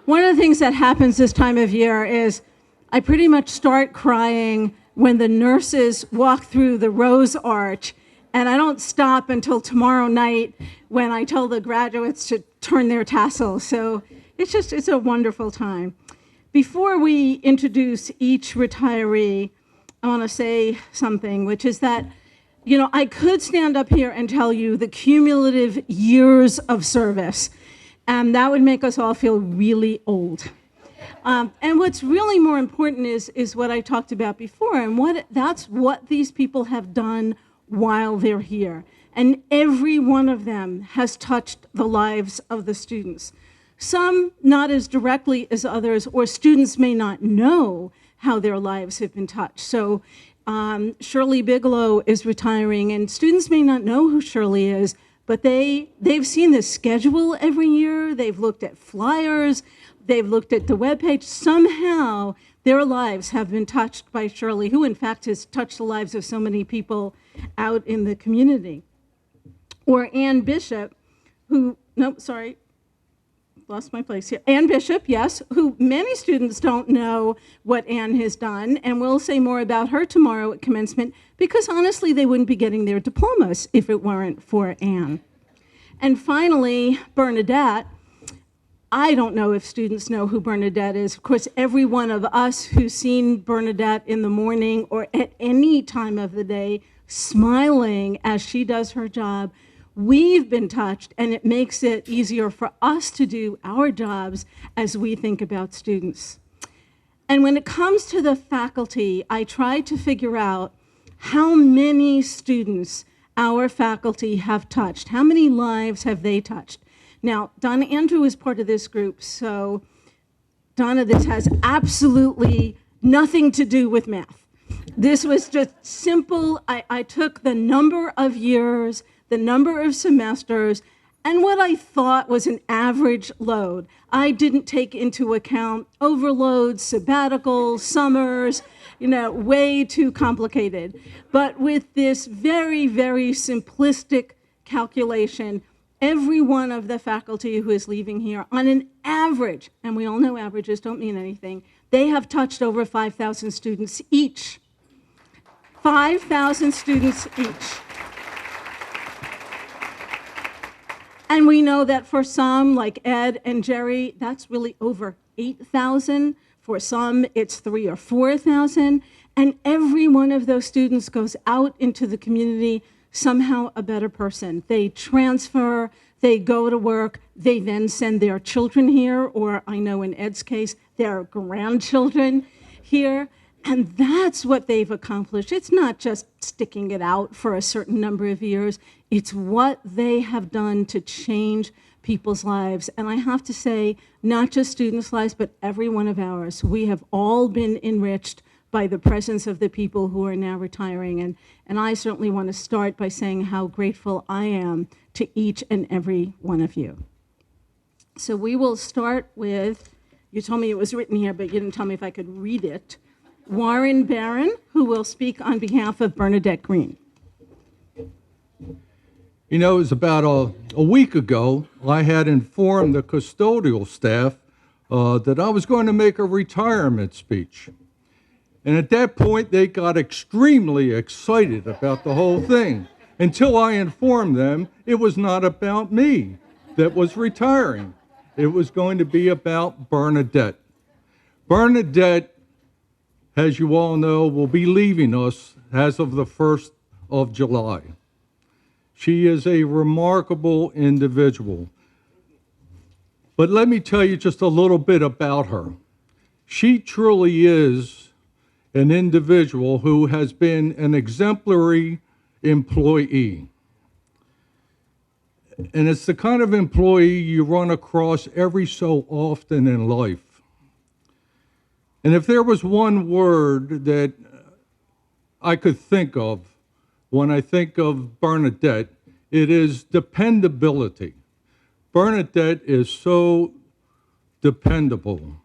One of the things that happens this time of year is I pretty much start crying when the nurses walk through the Rose Arch, and I don't stop until tomorrow night when I tell the graduates to turn their tassels. So it's a wonderful time. Before we introduce each retiree, I want to say something, which is that, I could stand up here and tell you the cumulative years of service, and that would make us all feel really old. And what's really more important is what I talked about before, and that's what these people have done while they're here. And every one of them has touched the lives of the students. Some not as directly as others, or students may not know how their lives have been touched. So Shirley Bigelow is retiring, and students may not know who Shirley is, but they've seen the schedule every year, they've looked at flyers, they've looked at the webpage. Somehow their lives have been touched by Shirley, who in fact has touched the lives of so many people out in the community. Or Ann Bishop, lost my place here. Ann Bishop, yes, who many students don't know what Ann has done, and we'll say more about her tomorrow at commencement, because honestly, they wouldn't be getting their diplomas if it weren't for Ann. And finally, Bernadette. I don't know if students know who Bernadette is. Of course, every one of us who's seen Bernadette in the morning or at any time of the day smiling as she does her job, we've been touched, and it makes it easier for us to do our jobs as we think about students. And when it comes to the faculty, I try to figure out how many students our faculty have touched. How many lives have they touched? Now, Donna Andrews is part of this group, so Donna, this has absolutely nothing to do with math. This was just simple. I took the number of years, the number of semesters, and what I thought was an average load. I didn't take into account overloads, sabbaticals, summers, way too complicated. But with this very, very simplistic calculation, every one of the faculty who is leaving here, on an average, and we all know averages don't mean anything, they have touched over 5,000 students each. 5,000 students each. And we know that for some, like Ed and Jerry, that's really over 8,000. For some, it's 3,000 or 4,000. And every one of those students goes out into the community somehow a better person. They transfer, they go to work, they then send their children here, or I know in Ed's case, their grandchildren here. And that's what they've accomplished. It's not just sticking it out for a certain number of years. It's what they have done to change people's lives. And I have to say, not just students' lives, but every one of ours. We have all been enriched by the presence of the people who are now retiring. And I certainly want to start by saying how grateful I am to each and every one of you. So we will start with, you told me it was written here, but you didn't tell me if I could read it. Warren Barron, who will speak on behalf of Bernadette Green. It was about a week ago, I had informed the custodial staff that I was going to make a retirement speech. And at that point, they got extremely excited about the whole thing, until I informed them it was not about me that was retiring. It was going to be about Bernadette. Bernadette, as you all know, will be leaving us as of the 1st of July. She is a remarkable individual. But let me tell you just a little bit about her. She truly is an individual who has been an exemplary employee. And it's the kind of employee you run across every so often in life. And if there was one word that I could think of when I think of Bernadette, it is dependability. Bernadette is so dependable.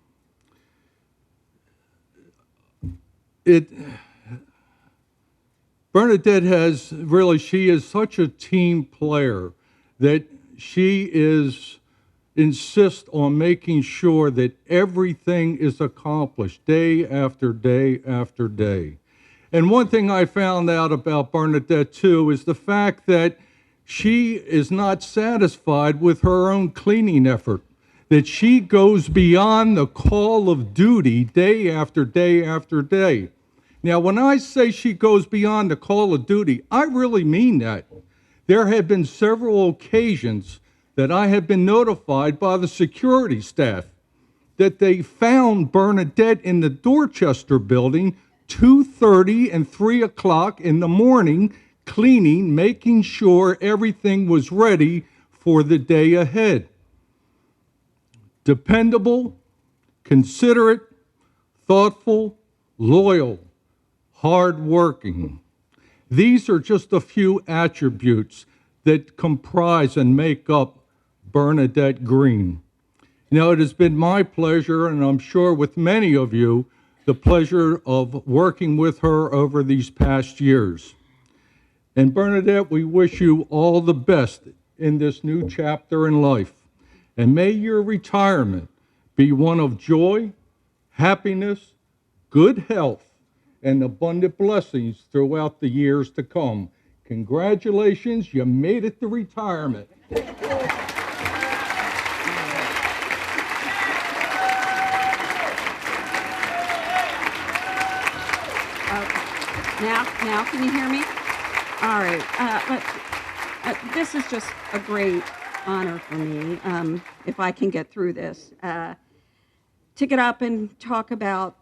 Bernadette she is such a team player that she is insist on making sure that everything is accomplished day after day after day. And one thing I found out about Bernadette, too, is the fact that she is not satisfied with her own cleaning effort, that she goes beyond the call of duty day after day after day. Now, when I say she goes beyond the call of duty, I really mean that. There have been several occasions that I have been notified by the security staff that they found Bernadette in the Dorchester building 2:30 and 3 o'clock in the morning, cleaning, making sure everything was ready for the day ahead. Dependable, considerate, thoughtful, loyal, hardworking. These are just a few attributes that comprise and make up Bernadette Green. Now, it has been my pleasure, and I'm sure with many of you, the pleasure of working with her over these past years. And Bernadette, we wish you all the best in this new chapter in life. And may your retirement be one of joy, happiness, good health, and abundant blessings throughout the years to come. Congratulations, you made it to retirement. Now, can you hear me? All right. This is just a great honor for me, if I can get through this, to get up and talk about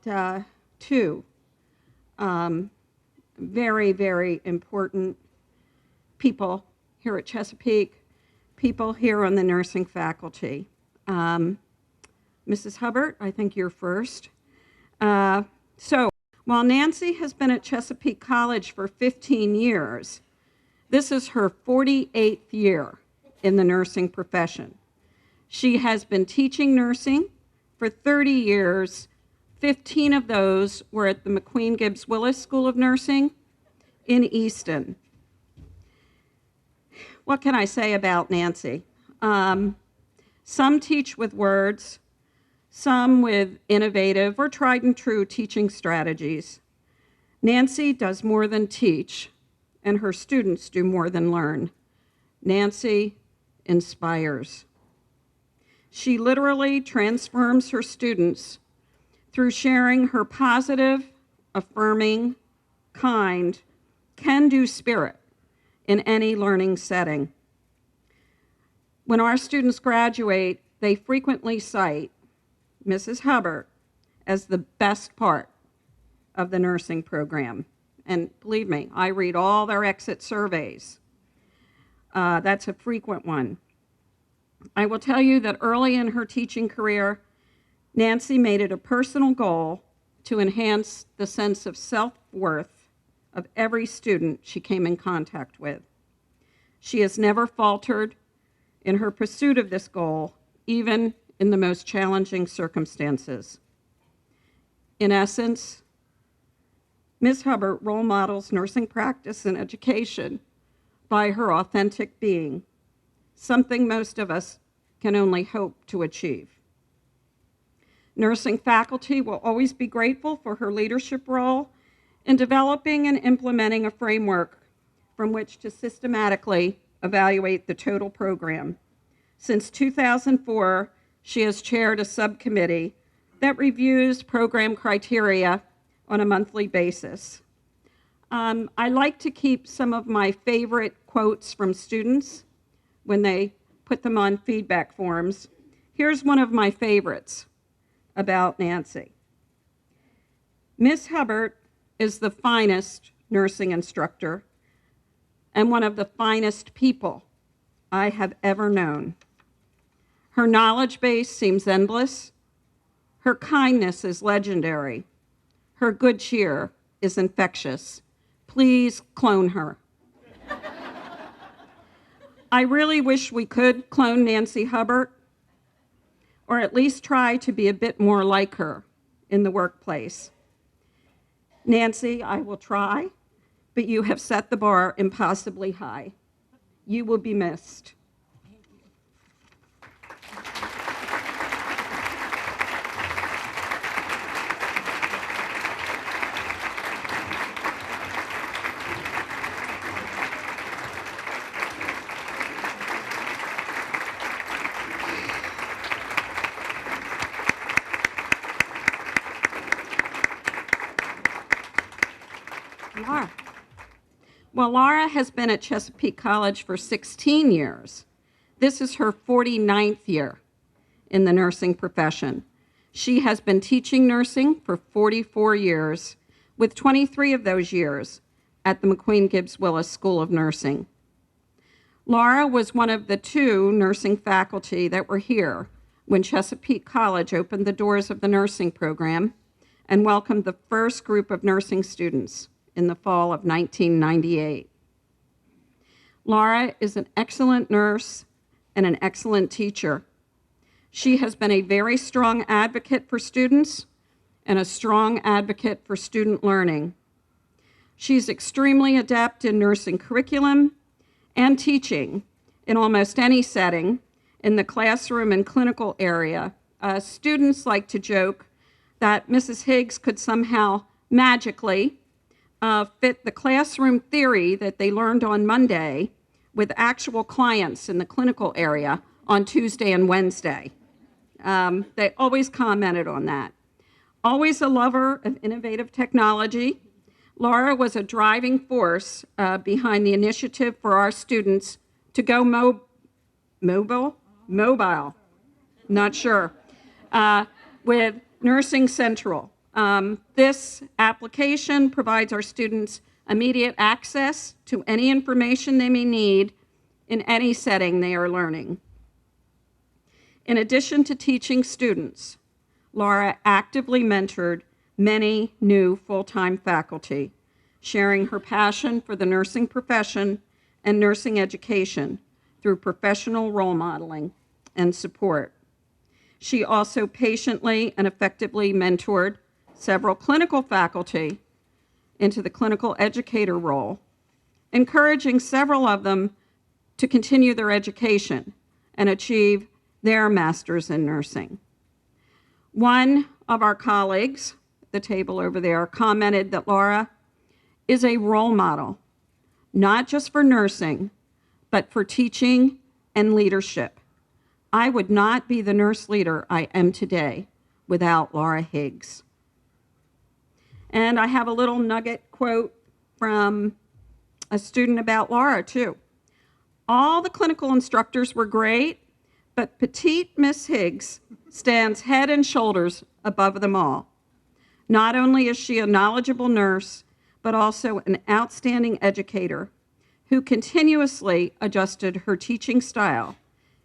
two very, very important people here at Chesapeake, people here on the nursing faculty. Mrs. Hubbert, I think you're first. So, while Nancy has been at Chesapeake College for 15 years, this is her 48th year in the nursing profession. She has been teaching nursing for 30 years. 15 of those were at the McQueen Gibbs Willis School of Nursing in Easton. What can I say about Nancy? Some teach with words, some with innovative or tried and true teaching strategies. Nancy does more than teach, and her students do more than learn. Nancy inspires. She literally transforms her students through sharing her positive, affirming, kind, can-do spirit in any learning setting. When our students graduate, they frequently cite Mrs. Hubbert as the best part of the nursing program. And believe me, I read all their exit surveys. That's a frequent one. I will tell you that early in her teaching career, Nancy made it a personal goal to enhance the sense of self-worth of every student she came in contact with. She has never faltered in her pursuit of this goal, even in the most challenging circumstances. In essence, Ms. Hubbert role models nursing practice and education by her authentic being, something most of us can only hope to achieve. Nursing faculty will always be grateful for her leadership role in developing and implementing a framework from which to systematically evaluate the total program. Since 2004, she has chaired a subcommittee that reviews program criteria on a monthly basis. I like to keep some of my favorite quotes from students when they put them on feedback forms. Here's one of my favorites about Nancy. Miss Hubbert is the finest nursing instructor and one of the finest people I have ever known. Her knowledge base seems endless. Her kindness is legendary. Her good cheer is infectious. Please clone her. I really wish we could clone Nancy Hubbert, or at least try to be a bit more like her in the workplace. Nancy, I will try, but you have set the bar impossibly high. You will be missed. Thank you. Laura. Well, Laura has been at Chesapeake College for 16 years. This is her 49th year in the nursing profession. She has been teaching nursing for 44 years, with 23 of those years at the McQueen-Gibbs Willis School of Nursing. Laura was one of the 2 nursing faculty that were here when Chesapeake College opened the doors of the nursing program and welcomed the first group of nursing students in the fall of 1998. Laura is an excellent nurse and an excellent teacher. She has been a very strong advocate for students and a strong advocate for student learning. She's extremely adept in nursing curriculum and teaching in almost any setting in the classroom and clinical area. Students like to joke that Mrs. Higgs could somehow magically fit the classroom theory that they learned on Monday with actual clients in the clinical area on Tuesday and Wednesday. They always commented on that. Always a lover of innovative technology, Laura was a driving force behind the initiative for our students to go mobile, not sure, with Nursing Central. This application provides our students immediate access to any information they may need in any setting they are learning. In addition to teaching students, Laura actively mentored many new full-time faculty, sharing her passion for the nursing profession and nursing education through professional role modeling and support. She also patiently and effectively mentored several clinical faculty into the clinical educator role, encouraging several of them to continue their education and achieve their master's in nursing. One of our colleagues, at the table over there, commented that Laura is a role model, not just for nursing, but for teaching and leadership. I would not be the nurse leader I am today without Laura Higgs. And I have a little nugget quote from a student about Laura, too. All the clinical instructors were great, but petite Miss Higgs stands head and shoulders above them all. Not only is she a knowledgeable nurse, but also an outstanding educator who continuously adjusted her teaching style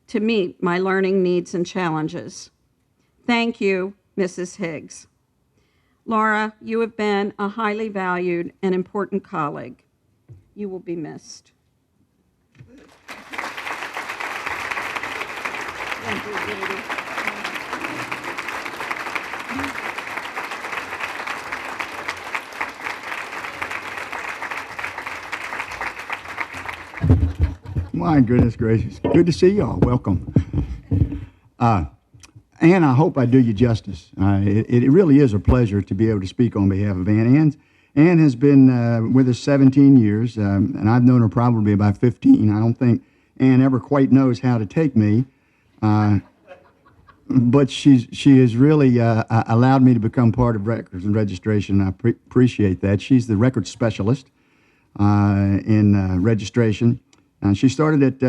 to meet my learning needs and challenges. Thank you, Mrs. Higgs. Laura, you have been a highly valued and important colleague. You will be missed. Thank you, Judy. My goodness gracious. Good to see y'all. Welcome. Ann, I hope I do you justice. It really is a pleasure to be able to speak on behalf of Ann. Ann has been with us 17 years, and I've known her probably about 15. I don't think Ann ever quite knows how to take me, but she has really allowed me to become part of records and registration. I appreciate that. She's the record specialist in registration. She started at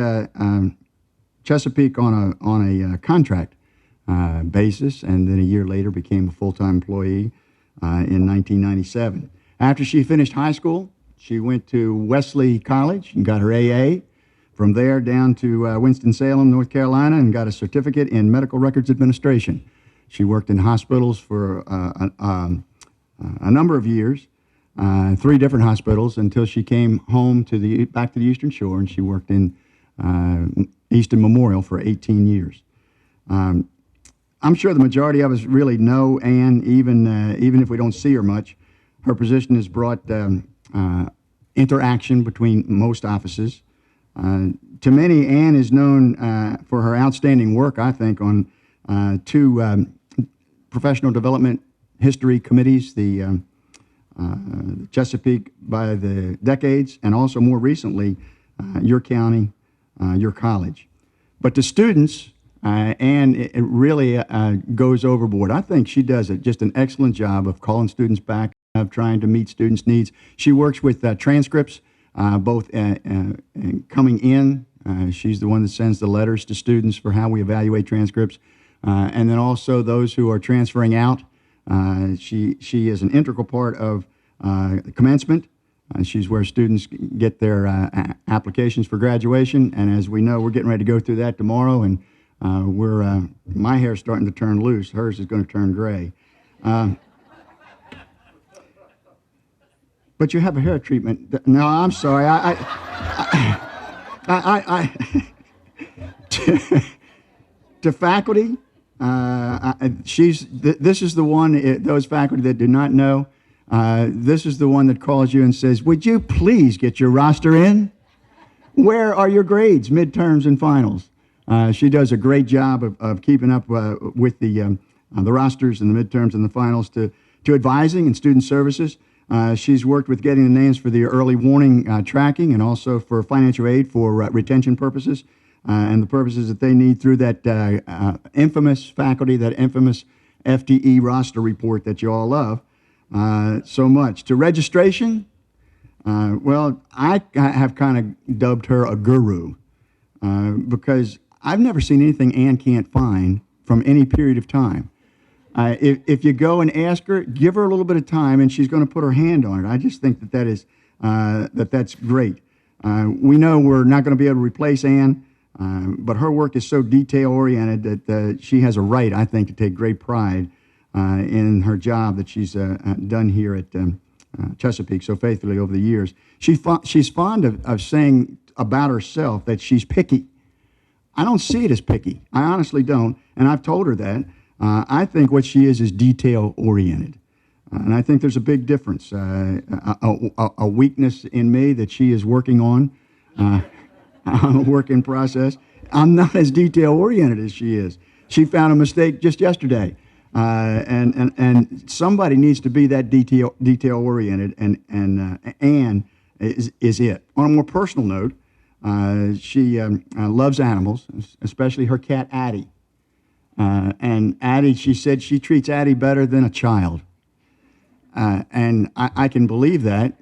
Chesapeake on a contract basis, and then a year later became a full-time employee in 1997. After she finished high school, she went to Wesley College and got her AA. From there down to Winston-Salem, North Carolina, and got a certificate in medical records administration. She worked in hospitals for a number of years, 3 different hospitals, until she came home back to the Eastern Shore, and she worked in Easton Memorial for 18 years. I'm sure the majority of us really know Ann, even if we don't see her much. Her position has brought interaction between most offices. To many, Ann is known for her outstanding work, I think, on 2 professional development history committees, the Chesapeake by the decades, and also more recently, your county, your college. But to students, Ann it really goes overboard. I think she does just an excellent job of calling students back of trying to meet students' needs. She works with transcripts, both coming in. She's the one that sends the letters to students for how we evaluate transcripts. And then also those who are transferring out. She is an integral part of commencement. She's where students get their applications for graduation. And as we know, we're getting ready to go through that tomorrow. And my hair's starting to turn loose. Hers is going to turn gray. But you have a hair treatment. No, I'm sorry. To faculty, this is the one, those faculty that do not know, this is the one that calls you and says, would you please get your roster in? Where are your grades, midterms and finals? She does a great job of keeping up with the rosters and the midterms and the finals to advising and student services. She's worked with getting the names for the early warning tracking and also for financial aid for retention purposes and the purposes that they need through that infamous faculty, that infamous FTE roster report that you all love so much. To registration, well, I have kind of dubbed her a guru because I've never seen anything Ann can't find from any period of time. If you go and ask her, give her a little bit of time, and she's going to put her hand on it. I just think that's great. We know we're not going to be able to replace Ann, but her work is so detail-oriented that she has a right, I think, to take great pride in her job that she's done here at Chesapeake so faithfully over the years. She's fond of saying about herself that she's picky. I don't see it as picky. I honestly don't, and I've told her that. I think what she is detail-oriented. And I think there's a big difference, a weakness in me that she is working on. I'm a work in process. I'm not as detail-oriented as she is. She found a mistake just yesterday. And somebody needs to be that detail-oriented, and Ann is it. On a more personal note, she loves animals, especially her cat, Addie. And Addie, she said she treats Addie better than a child. And I can believe that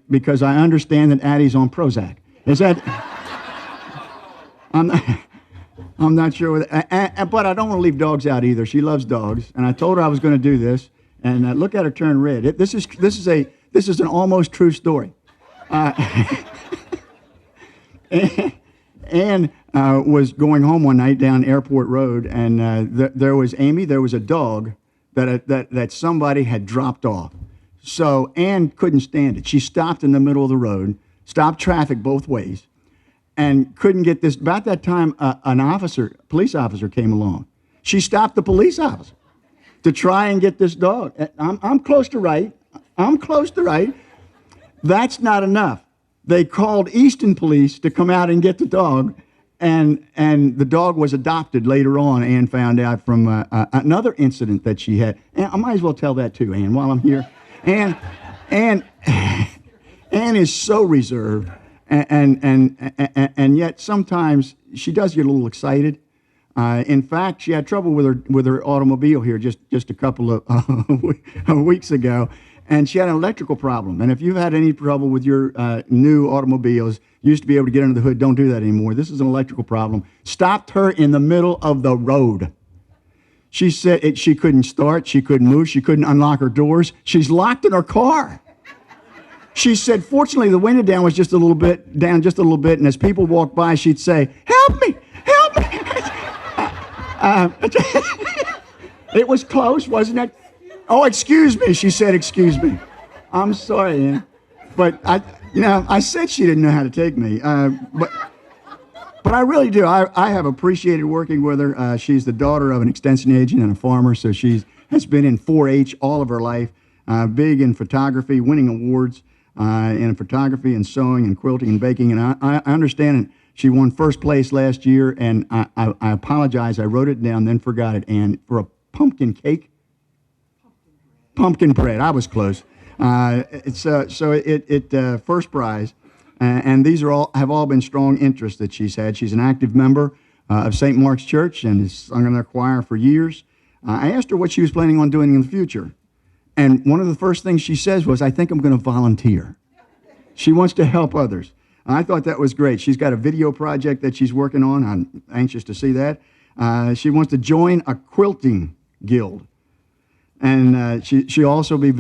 because I understand that Addie's on Prozac. Is that? I'm not sure. But I don't want to leave dogs out either. She loves dogs. And I told her I was going to do this. And look at her turn red. This is an almost true story. Ann was going home one night down Airport Road, and there was Amy. There was a dog that somebody had dropped off. So Ann couldn't stand it. She stopped in the middle of the road, stopped traffic both ways, and couldn't get this. About that time, an police officer came along. She stopped the police officer to try and get this dog. I'm close to right. I'm close to right. That's not enough. They called Easton Police to come out and get the dog, and the dog was adopted later on. Ann found out from another incident that she had. And I might as well tell that too, Ann, while I'm here. Ann is so reserved, and yet sometimes she does get a little excited. In fact, she had trouble with her automobile here just a couple of weeks ago. And she had an electrical problem. And if you've had any trouble with your new automobiles, you used to be able to get under the hood. Don't do that anymore. This is an electrical problem. Stopped her in the middle of the road. She said she couldn't start. She couldn't move. She couldn't unlock her doors. She's locked in her car. She said, fortunately, the window down was just a little bit. And as people walked by, she'd say, help me, help me. It was close, wasn't it? Oh, excuse me, she said, excuse me. I'm sorry, Ann. But I said she didn't know how to take me. But I really do. I have appreciated working with her. She's the daughter of an extension agent and a farmer, so she has been in 4-H all of her life, big in photography, winning awards in photography and sewing and quilting and baking. And I understand it. She won first place last year, and I apologize. I wrote it down, then forgot it. And for a pumpkin cake? Pumpkin bread. I was close. It's first prize, and these have all been strong interests that she's had. She's an active member of St. Mark's Church and has sung in their choir for years. I asked her what she was planning on doing in the future, And one of the first things she says was, I think I'm going to volunteer. She wants to help others. And I thought that was great. She's got a video project that she's working on. I'm anxious to see that. She wants to join a quilting guild. And she'll also be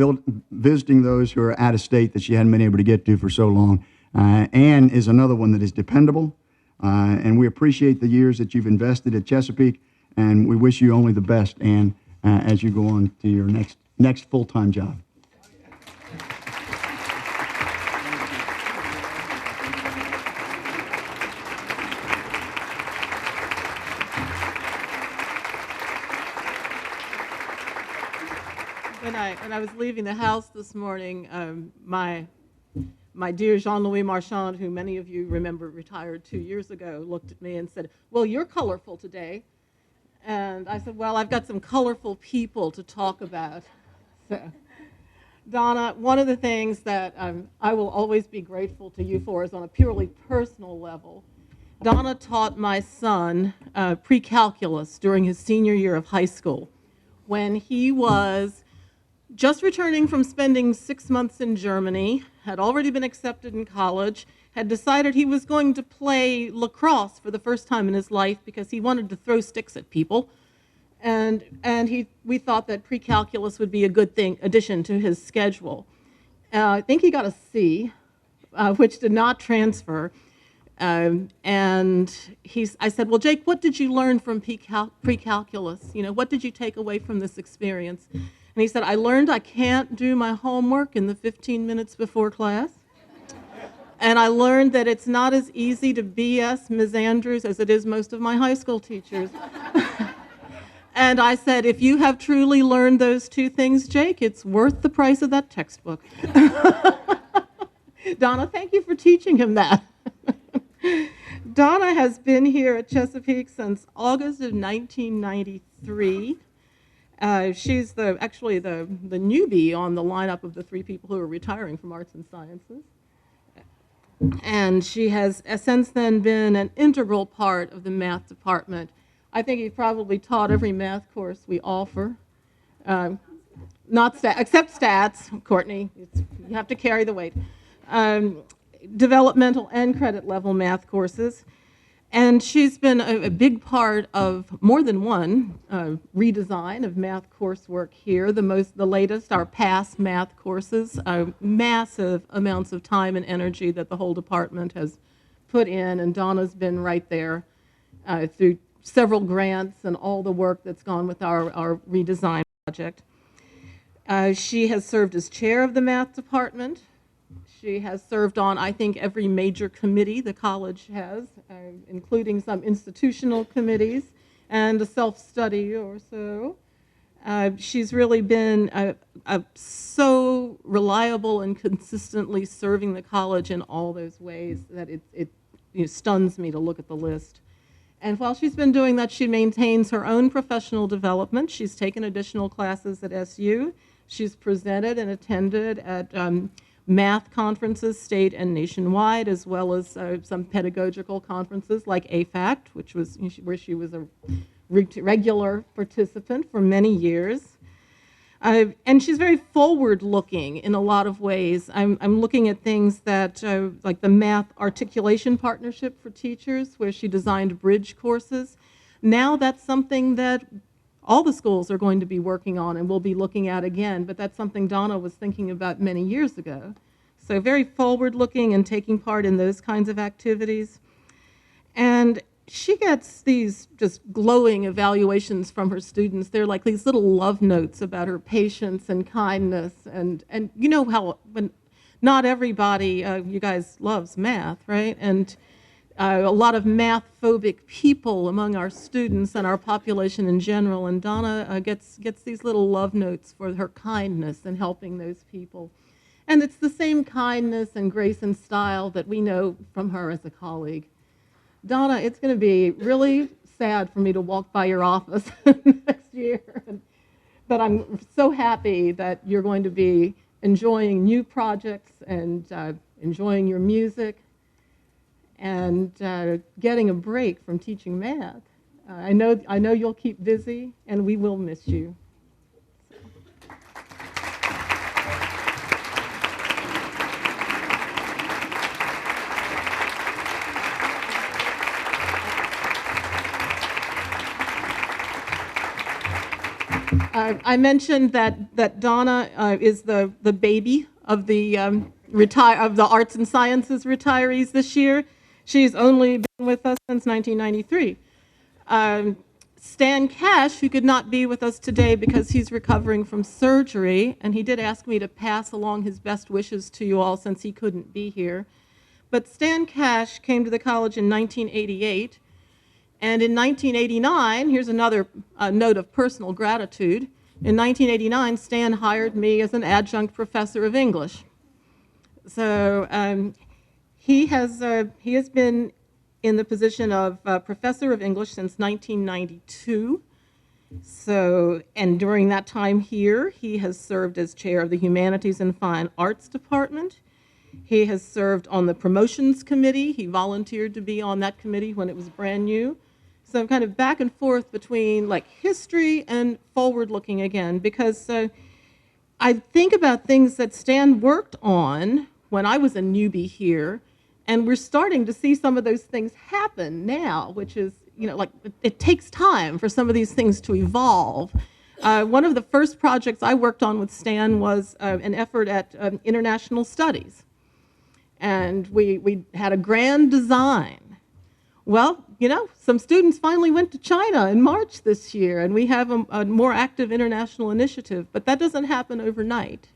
visiting those who are out of state that she hadn't been able to get to for so long. Ann is another one that is dependable. And we appreciate the years that you've invested at Chesapeake. And we wish you only the best, Ann, as you go on to your next full-time job. When I was leaving the house this morning, my dear Jean-Louis Marchand, who many of you remember retired 2 years ago, looked at me and said, well, you're colorful today. And I said, well, I've got some colorful people to talk about. So, Donna, one of the things that I will always be grateful to you for is on a purely personal level. Donna taught my son pre-calculus during his senior year of high school when he was just returning from spending 6 months in Germany, had already been accepted in college, had decided he was going to play lacrosse for the first time in his life because he wanted to throw sticks at people. And we thought that pre-calculus would be a good addition to his schedule. I think he got a C, which did not transfer. And I said, well, Jake, what did you learn from pre-calculus? You know, what did you take away from this experience? And he said, I learned I can't do my homework in the 15 minutes before class. And I learned that it's not as easy to BS Ms. Andrews as it is most of my high school teachers. And I said, if you have truly learned those two things, Jake, it's worth the price of that textbook. Donna, thank you for teaching him that. Donna has been here at Chesapeake since August of 1993. She's actually the newbie on the lineup of the 3 people who are retiring from arts and sciences. And she has since then been an integral part of the math department. I think you've probably taught every math course we offer. Except stats, Courtney, you have to carry the weight. Developmental and credit level math courses. And she's been a big part of more than one redesign of math coursework here. The latest are past math courses, massive amounts of time and energy that the whole department has put in, and Donna's been right there through several grants and all the work that's gone with our redesign project. She has served as chair of the math department. She has served on, I think, every major committee the college has, including some institutional committees and a self-study or so. She's really been so reliable and consistently serving the college in all those ways that it stuns me to look at the list. And while she's been doing that, she maintains her own professional development. She's taken additional classes at SU. She's presented and attended at math conferences, state and nationwide, as well as some pedagogical conferences like AFACT, where she was a regular participant for many years. And she's very forward-looking in a lot of ways. I'm looking at things that, like the Math Articulation Partnership for Teachers, where she designed bridge courses. Now that's something that all the schools are going to be working on and we'll be looking at again, but that's something Donna was thinking about many years ago. So very forward-looking and taking part in those kinds of activities. And she gets these just glowing evaluations from her students. They're like these little love notes about her patience and kindness. And you know how when not everybody, you guys, loves math, right? And a lot of math-phobic people among our students and our population in general. And Donna gets these little love notes for her kindness in helping those people. And it's the same kindness and grace and style that we know from her as a colleague. Donna, it's going to be really sad for me to walk by your office next year. But I'm so happy that you're going to be enjoying new projects and enjoying your music and getting a break from teaching math. I know you'll keep busy, and we will miss you. I mentioned that Donna is the baby of the of the arts and sciences retirees this year. She's only been with us since 1993. Stan Cash, who could not be with us today because he's recovering from surgery, and he did ask me to pass along his best wishes to you all since he couldn't be here. But Stan Cash came to the college in 1988, and in 1989, here's another note of personal gratitude. In 1989, Stan hired me as an adjunct professor of English. So he has been in the position of professor of English since 1992. So, and during that time here, he has served as chair of the Humanities and Fine Arts Department. He has served on the promotions committee. He volunteered to be on that committee when it was brand new. So I'm kind of back and forth between like history and forward looking again, because I think about things that Stan worked on when I was a newbie here, and we're starting to see some of those things happen now, which is, like it takes time for some of these things to evolve. One of the first projects I worked on with Stan was an effort at international studies. And we had a grand design. Well, some students finally went to China in March this year, and we have a more active international initiative, but that doesn't happen overnight.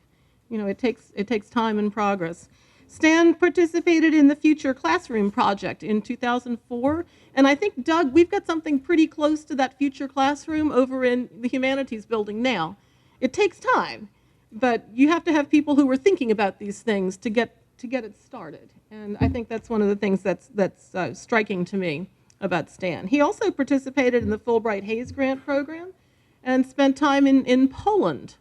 It takes time and progress. Stan participated in the Future Classroom project in 2004, and I think, Doug, we've got something pretty close to that Future Classroom over in the Humanities building now. It takes time, but you have to have people who are thinking about these things to get it started, and I think that's one of the things that's striking to me about Stan. He also participated in the Fulbright Hays Grant program and spent time in Poland.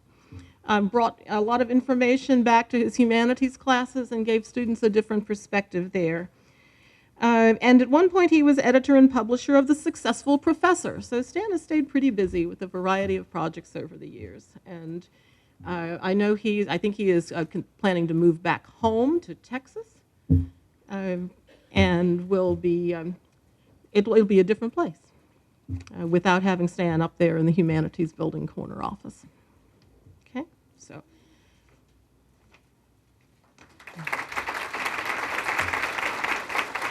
Brought a lot of information back to his humanities classes and gave students a different perspective there. And at one point he was editor and publisher of The Successful Professor. So Stan has stayed pretty busy with a variety of projects over the years. And I think he is planning to move back home to Texas, and will be, it'll be a different place without having Stan up there in the humanities building corner office. Okay, so.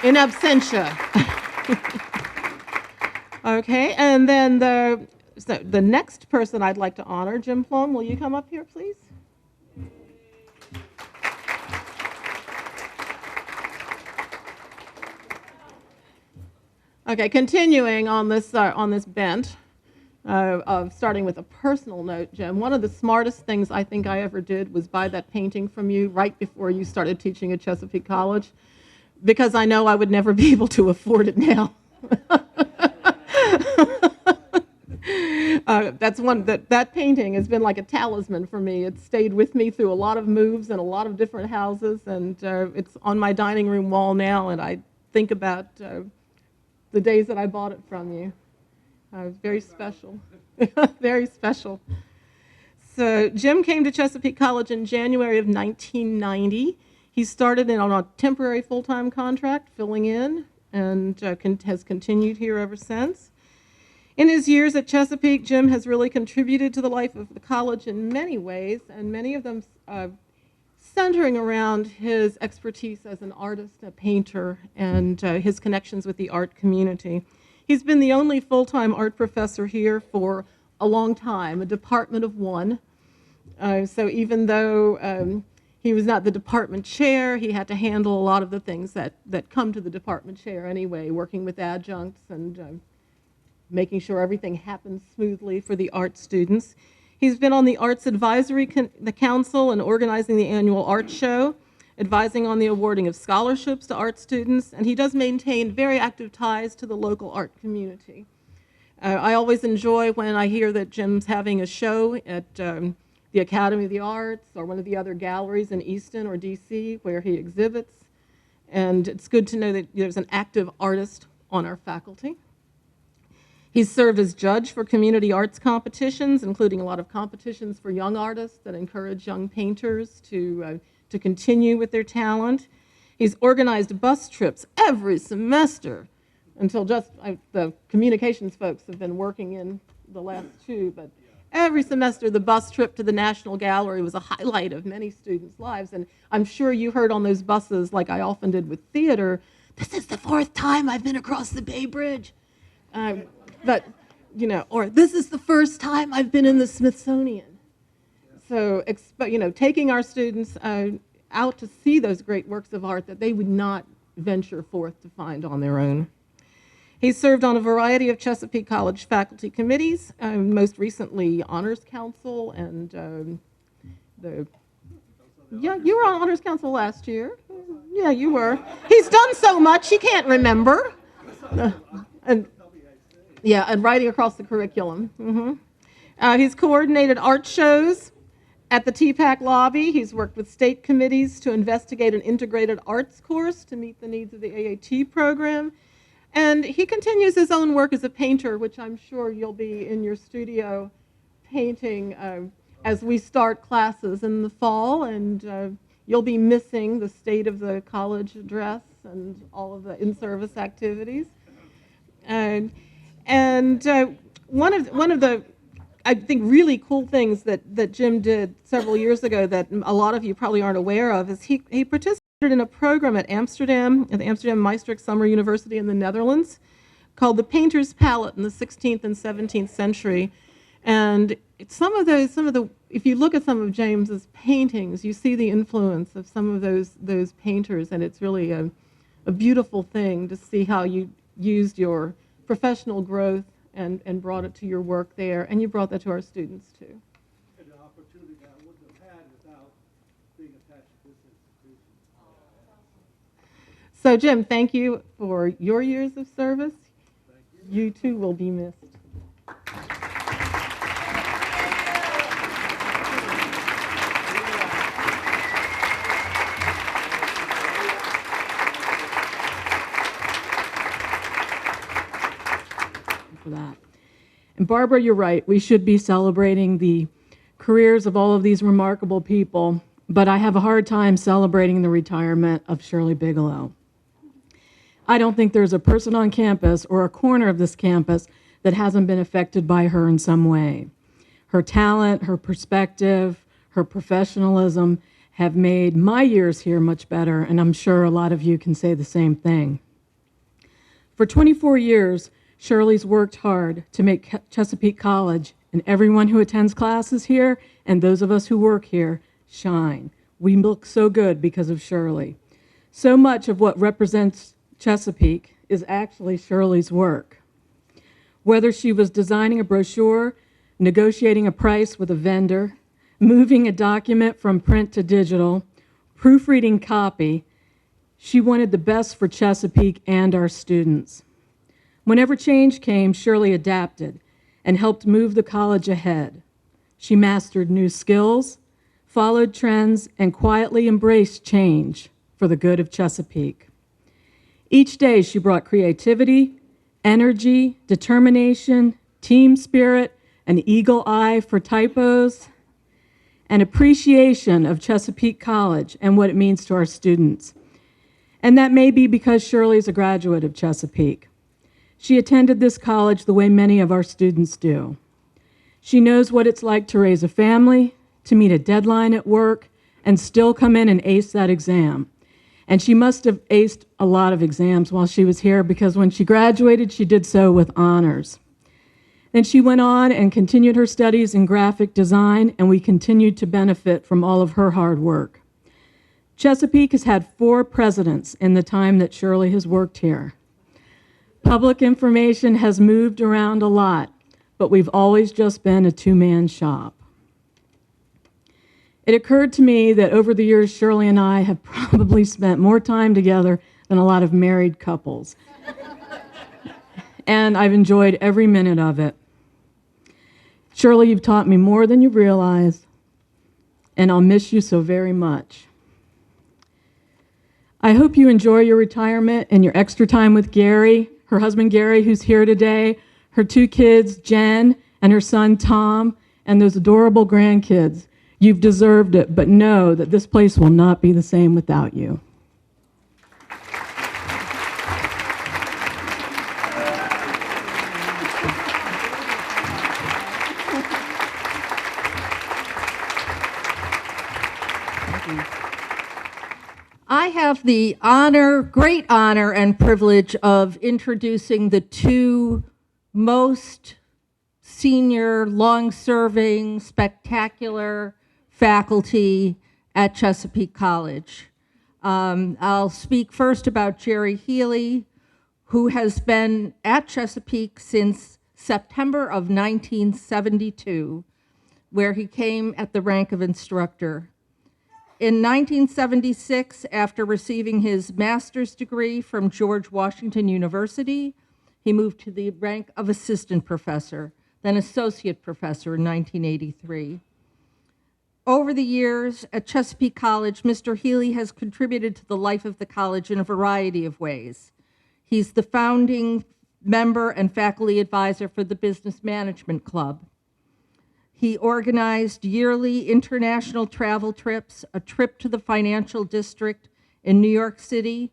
In absentia. Okay, and then the next person I'd like to honor, Jim Plumb, will you come up here, please? Okay, continuing on this bent of starting with a personal note, Jim. One of the smartest things I think I ever did was buy that painting from you right before you started teaching at Chesapeake College, because I know I would never be able to afford it now. That painting has been like a talisman for me. It's stayed with me through a lot of moves and a lot of different houses, and it's on my dining room wall now, and I think about the days that I bought it from you. Very special. Very special. So Jim came to Chesapeake College in January of 1990. He started on a temporary full-time contract, filling in, and has continued here ever since. In his years at Chesapeake, Jim has really contributed to the life of the college in many ways, and many of them centering around his expertise as an artist, a painter, and his connections with the art community. He's been the only full-time art professor here for a long time, a department of one. So even though he was not the department chair, he had to handle a lot of the things that come to the department chair anyway, working with adjuncts and making sure everything happens smoothly for the art students. He's been on the Arts Advisory Council and organizing the annual art show, advising on the awarding of scholarships to art students, and he does maintain very active ties to the local art community. I always enjoy when I hear that Jim's having a show at the Academy of the Arts or one of the other galleries in Easton or DC where he exhibits, and it's good to know that there's an active artist on our faculty. He's served as judge for community arts competitions, including a lot of competitions for young artists that encourage young painters to continue with their talent. He's organized bus trips every semester until just the communications folks have been working in the last two, but Every semester, the bus trip to the National Gallery was a highlight of many students' lives. And I'm sure you heard on those buses, like I often did with theater, "This is the 4th time I've been across the Bay Bridge." But, or "This is the first time I've been in the Smithsonian." So, taking our students out to see those great works of art that they would not venture forth to find on their own. He served on a variety of Chesapeake College faculty committees, most recently Honors Council and you were on Honors Council last year. Yeah, you were. He's done so much he can't remember. And writing across the curriculum. He's coordinated art shows at the TPAC lobby. He's worked with state committees to investigate an integrated arts course to meet the needs of the AAT program. And he continues his own work as a painter, which I'm sure you'll be in your studio painting as we start classes in the fall. And you'll be missing the state of the college dress and all of the in-service activities. And one of the I think really cool things that Jim did several years ago that a lot of you probably aren't aware of is he participated in a program at the Amsterdam Maastricht Summer University in the Netherlands called the Painter's Palette in the 16th and 17th century. And if you look at some of James's paintings, you see the influence of some of those painters, and it's really a beautiful thing to see how you used your professional growth and brought it to your work there, and you brought that to our students too. An opportunity that I wouldn't have had without being attached to this institution. So Jim, thank you for your years of service. Thank you. You too will be missed. For that. And Barbara, you're right. We should be celebrating the careers of all of these remarkable people, but I have a hard time celebrating the retirement of Shirley Bigelow. I don't think there's a person on campus or a corner of this campus that hasn't been affected by her in some way. Her talent, her perspective, her professionalism have made my years here much better, and I'm sure a lot of you can say the same thing. For 24 years, Shirley's worked hard to make Chesapeake College and everyone who attends classes here and those of us who work here shine. We look so good because of Shirley. So much of what represents Chesapeake is actually Shirley's work. Whether she was designing a brochure, negotiating a price with a vendor, moving a document from print to digital, proofreading copy, she wanted the best for Chesapeake and our students. Whenever change came, Shirley adapted and helped move the college ahead. She mastered new skills, followed trends, and quietly embraced change for the good of Chesapeake. Each day she brought creativity, energy, determination, team spirit, an eagle eye for typos, and appreciation of Chesapeake College and what it means to our students. And that may be because Shirley's a graduate of Chesapeake. She attended this college the way many of our students do. She knows what it's like to raise a family, to meet a deadline at work, and still come in and ace that exam. And she must have aced a lot of exams while she was here, because when she graduated, she did so with honors. Then she went on and continued her studies in graphic design, and we continued to benefit from all of her hard work. Chesapeake has had 4 presidents in the time that Shirley has worked here. Public information has moved around a lot, but we've always just been a two-man shop. It occurred to me that over the years, Shirley and I have probably spent more time together than a lot of married couples. And I've enjoyed every minute of it. Shirley, you've taught me more than you realize, and I'll miss you so very much. I hope you enjoy your retirement and your extra time with Gary, her husband Gary, who's here today, her 2 kids, Jen and her son Tom, and those adorable grandkids. You've deserved it, but know that this place will not be the same without you. I have the great honor and privilege of introducing the two most senior, long-serving, spectacular faculty at Chesapeake College. I'll speak first about Jerry Healy, who has been at Chesapeake since September of 1972, where he came at the rank of instructor. In 1976, after receiving his master's degree from George Washington University, he moved to the rank of assistant professor, then associate professor in 1983. Over the years at Chesapeake College, Mr. Healy has contributed to the life of the college in a variety of ways. He's the founding member and faculty advisor for the Business Management Club. He organized yearly international travel trips, a trip to the financial district in New York City,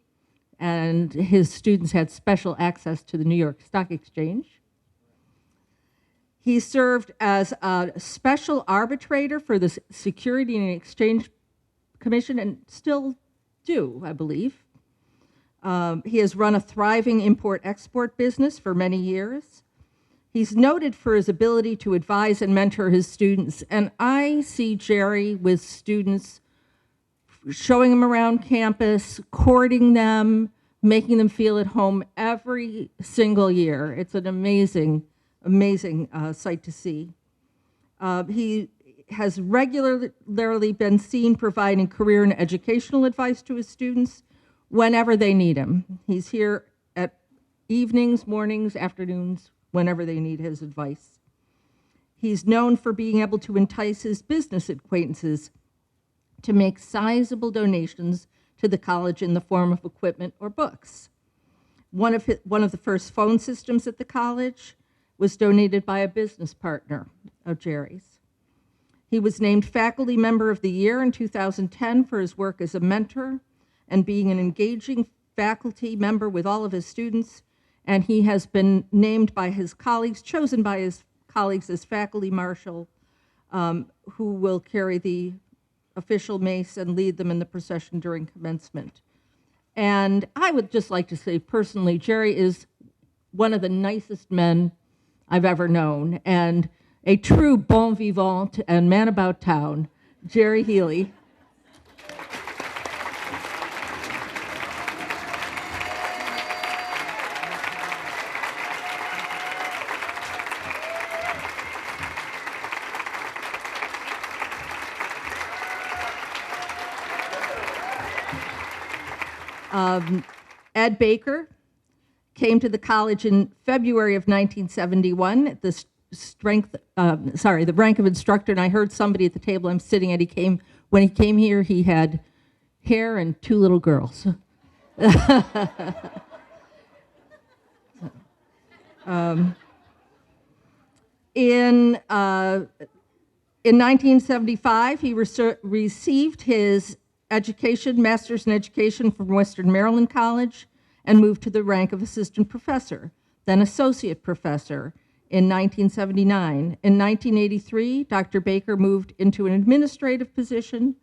and his students had special access to the New York Stock Exchange. He served as a special arbitrator for the Security and Exchange Commission, and still do, I believe. He has run a thriving import-export business for many years. He's noted for his ability to advise and mentor his students, and I see Jerry with students showing them around campus, courting them, making them feel at home every single year. It's an amazing sight to see. He has regularly been seen providing career and educational advice to his students whenever they need him. He's here at evenings, mornings, afternoons, whenever they need his advice. He's known for being able to entice his business acquaintances to make sizable donations to the college in the form of equipment or books. One of the first phone systems at the college was donated by a business partner of Jerry's. He was named Faculty Member of the Year in 2010 for his work as a mentor and being an engaging faculty member with all of his students, and he has been named by his colleagues, chosen by his colleagues as faculty marshal, who will carry the official mace and lead them in the procession during commencement. And I would just like to say personally, Jerry is one of the nicest men I've ever known, and a true bon vivant and man about town, Jerry Healy. Ed Baker came to the college in February of 1971 at the rank of instructor, and I heard somebody at the table I'm sitting at, when he came here, he had hair and two little girls. In 1975, he received his master's in education from Western Maryland College, and moved to the rank of assistant professor, then associate professor in 1979. In 1983, Dr. Baker moved into an administrative position,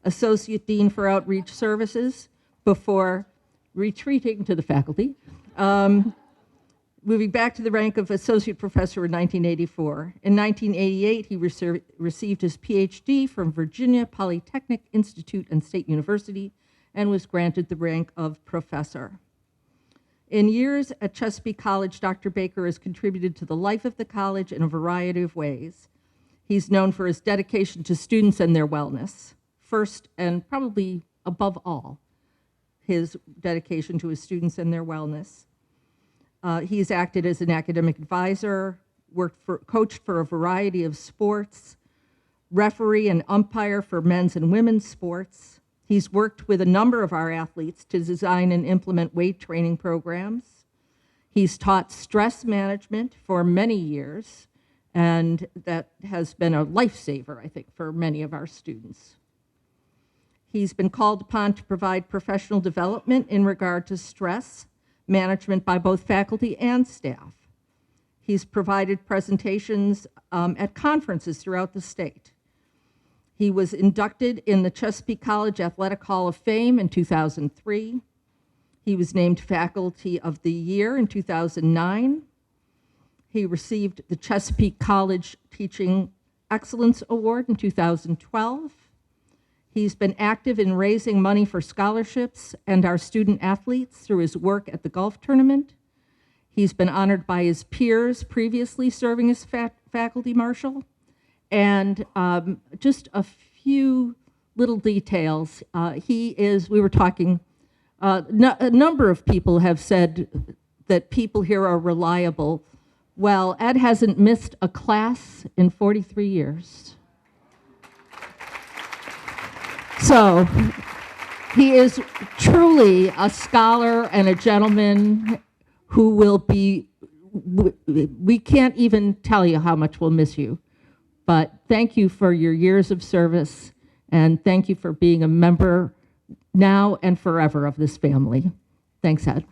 associate dean for outreach services, before retreating to the faculty, moving back to the rank of associate professor in 1984. In 1988, he received his PhD from Virginia Polytechnic Institute and State University, and was granted the rank of professor. In years at Chesapeake College, Dr. Baker has contributed to the life of the college in a variety of ways. He's known for his dedication to students and their wellness, first and probably above all, his dedication to his students and their wellness. He's acted as an academic advisor, coached for a variety of sports, referee and umpire for men's and women's sports. He's worked with a number of our athletes to design and implement weight training programs. He's taught stress management for many years, and that has been a lifesaver, I think, for many of our students. He's been called upon to provide professional development in regard to stress management by both faculty and staff. He's provided presentations at conferences throughout the state. He was inducted in the Chesapeake College Athletic Hall of Fame in 2003. He was named Faculty of the Year in 2009. He received the Chesapeake College Teaching Excellence Award in 2012. He's been active in raising money for scholarships and our student athletes through his work at the golf tournament. He's been honored by his peers previously serving as faculty marshal. And just a few little details. We were talking, a number of people have said that people here are reliable. Well, Ed hasn't missed a class in 43 years. So he is truly a scholar and a gentleman who will be, we can't even tell you how much we'll miss you. But thank you for your years of service, and thank you for being a member now and forever of this family. Thanks, Ed.